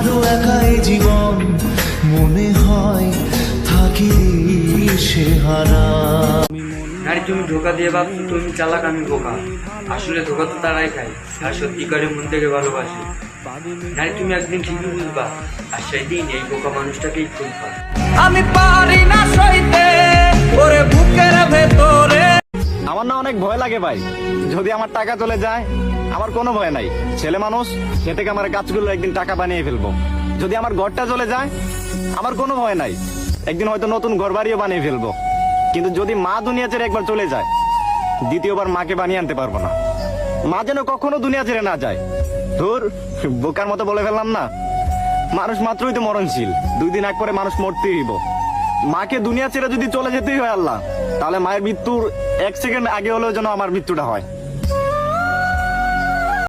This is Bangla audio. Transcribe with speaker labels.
Speaker 1: আরো একাই জীবন মনে হয় থাকি সে হারা।
Speaker 2: নারী তুমি ধোকা দিয়ে ভাবছো তুমি চালাক আমি বোকা, আসলে ধোকা তো তারাই খায় আর সত্যিকারে মন থেকে ভালোবাসে। নারী তুমি একদিন ঠিকই বুঝবা, আর সেই দিন এই বোকা মানুষটাকেই খুঁজবা।
Speaker 1: আমি পারি না সইতে ওরে বুকের ভেতরে।
Speaker 3: আমার না অনেক ভয় লাগে ভাই, যদি আমার টাকা চলে যায় আমার কোনো ভয় নাই, ছেলে মানুষ সে থেকে আমার গাছগুলো একদিন টাকা বানিয়ে ফেলবো। যদি আমার ঘরটা চলে যায় আমার কোনো ভয় নাই, একদিন হয়তো নতুন ঘর বাড়িও বানিয়ে ফেলবো। কিন্তু যদি মা দুনিয়া ছেড়ে একবার চলে যায় দ্বিতীয়বার মাকে বানিয়ে আনতে পারবো না। মা যেন কখনো দুনিয়া ছেড়ে না যায়। ধুর, বোকার মতো বলে ফেললাম না। মানুষ মাত্রই তো মরণশীল, 2 দিন আগ পরে মানুষ মরতেই হইব। মাকে দুনিয়া ছেড়ে যদি চলে যেতেই হয় আল্লাহ, তাহলে মায়ের মৃত্যুর 1 সেকেন্ড আগে হলেও যেন আমার মৃত্যুটা হয়।